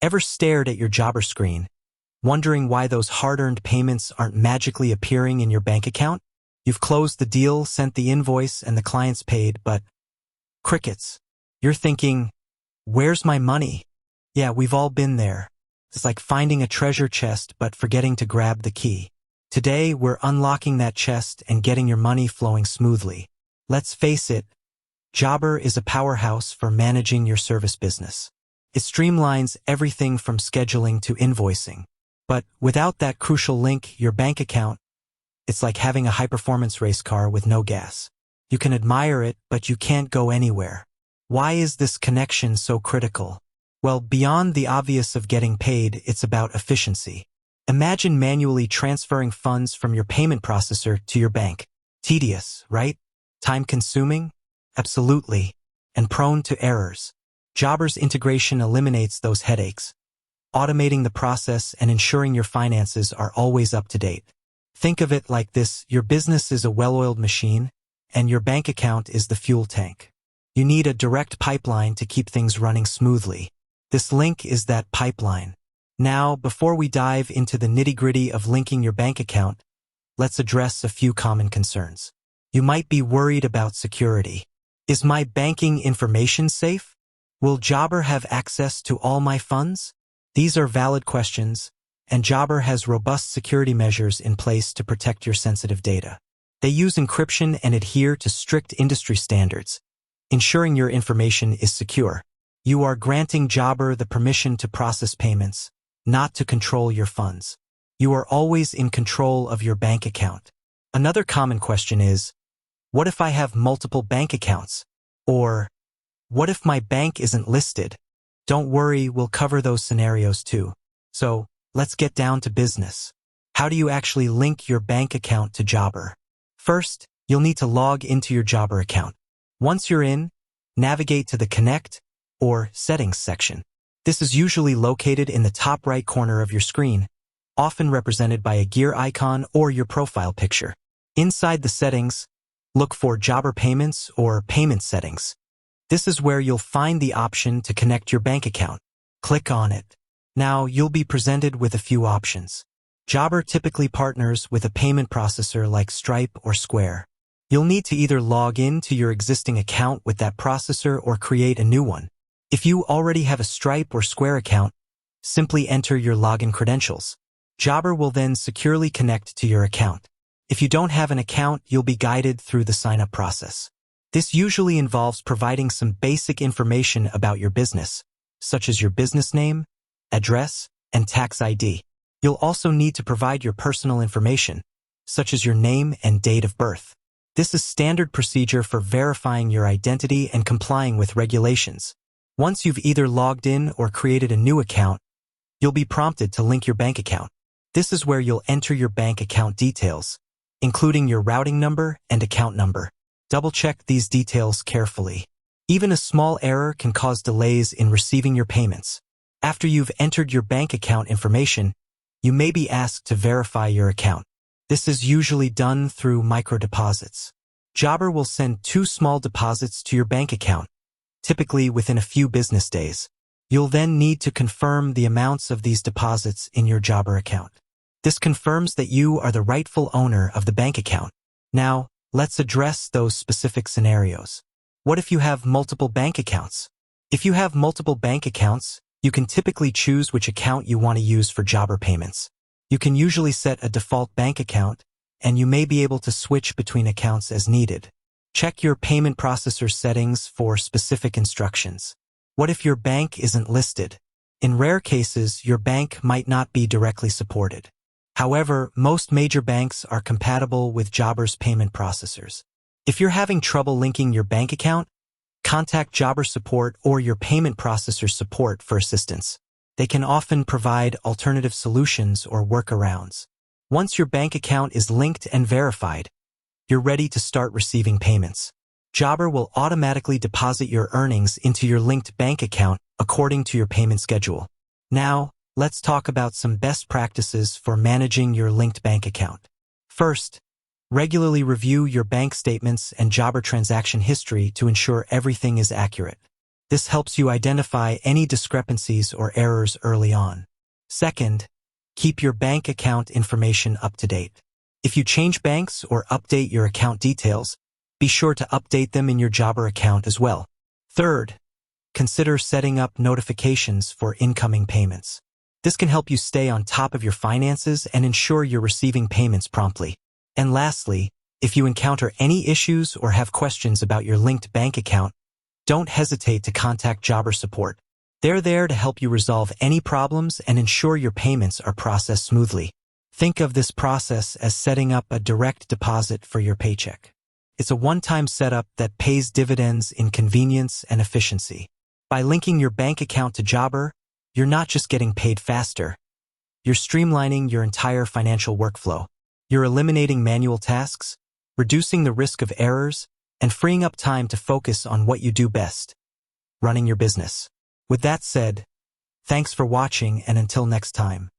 Ever stared at your Jobber screen, wondering why those hard-earned payments aren't magically appearing in your bank account? You've closed the deal, sent the invoice, and the client's paid, but crickets. You're thinking, where's my money? Yeah, we've all been there. It's like finding a treasure chest but forgetting to grab the key. Today, we're unlocking that chest and getting your money flowing smoothly. Let's face it, Jobber is a powerhouse for managing your service business. It streamlines everything from scheduling to invoicing. But without that crucial link, your bank account, it's like having a high-performance race car with no gas. You can admire it, but you can't go anywhere. Why is this connection so critical? Well, beyond the obvious of getting paid, it's about efficiency. Imagine manually transferring funds from your payment processor to your bank. Tedious, right? Time-consuming? Absolutely. And prone to errors. Jobber's integration eliminates those headaches, automating the process and ensuring your finances are always up to date. Think of it like this: your business is a well-oiled machine, and your bank account is the fuel tank. You need a direct pipeline to keep things running smoothly. This link is that pipeline. Now, before we dive into the nitty-gritty of linking your bank account, let's address a few common concerns. You might be worried about security. Is my banking information safe? Will Jobber have access to all my funds? These are valid questions, and Jobber has robust security measures in place to protect your sensitive data. They use encryption and adhere to strict industry standards, ensuring your information is secure. You are granting Jobber the permission to process payments, not to control your funds. You are always in control of your bank account. Another common question is, what if I have multiple bank accounts? Or, what if my bank isn't listed? Don't worry, we'll cover those scenarios too. So, let's get down to business. How do you actually link your bank account to Jobber? First, you'll need to log into your Jobber account. Once you're in, navigate to the Connect or Settings section. This is usually located in the top right corner of your screen, often represented by a gear icon or your profile picture. Inside the settings, look for Jobber Payments or Payment Settings. This is where you'll find the option to connect your bank account. Click on it. Now, you'll be presented with a few options. Jobber typically partners with a payment processor like Stripe or Square. You'll need to either log in to your existing account with that processor or create a new one. If you already have a Stripe or Square account, simply enter your login credentials. Jobber will then securely connect to your account. If you don't have an account, you'll be guided through the sign-up process. This usually involves providing some basic information about your business, such as your business name, address, and tax ID. You'll also need to provide your personal information, such as your name and date of birth. This is standard procedure for verifying your identity and complying with regulations. Once you've either logged in or created a new account, you'll be prompted to link your bank account. This is where you'll enter your bank account details, including your routing number and account number. Double-check these details carefully. Even a small error can cause delays in receiving your payments. After you've entered your bank account information, you may be asked to verify your account. This is usually done through micro-deposits. Jobber will send 2 small deposits to your bank account, typically within a few business days. You'll then need to confirm the amounts of these deposits in your Jobber account. This confirms that you are the rightful owner of the bank account. Now, let's address those specific scenarios. What if you have multiple bank accounts? If you have multiple bank accounts, you can typically choose which account you want to use for Jobber payments. You can usually set a default bank account, and you may be able to switch between accounts as needed. Check your payment processor settings for specific instructions. What if your bank isn't listed? In rare cases, your bank might not be directly supported. However, most major banks are compatible with Jobber's payment processors. If you're having trouble linking your bank account, contact Jobber support or your payment processor support for assistance. They can often provide alternative solutions or workarounds. Once your bank account is linked and verified, you're ready to start receiving payments. Jobber will automatically deposit your earnings into your linked bank account according to your payment schedule. Now, let's talk about some best practices for managing your linked bank account. First, regularly review your bank statements and Jobber transaction history to ensure everything is accurate. This helps you identify any discrepancies or errors early on. Second, keep your bank account information up to date. If you change banks or update your account details, be sure to update them in your Jobber account as well. Third, consider setting up notifications for incoming payments. This can help you stay on top of your finances and ensure you're receiving payments promptly. And lastly, if you encounter any issues or have questions about your linked bank account, don't hesitate to contact Jobber support. They're there to help you resolve any problems and ensure your payments are processed smoothly. Think of this process as setting up a direct deposit for your paycheck. It's a one-time setup that pays dividends in convenience and efficiency. By linking your bank account to Jobber, you're not just getting paid faster. You're streamlining your entire financial workflow. You're eliminating manual tasks, reducing the risk of errors, and freeing up time to focus on what you do best, running your business. With that said, thanks for watching, and until next time.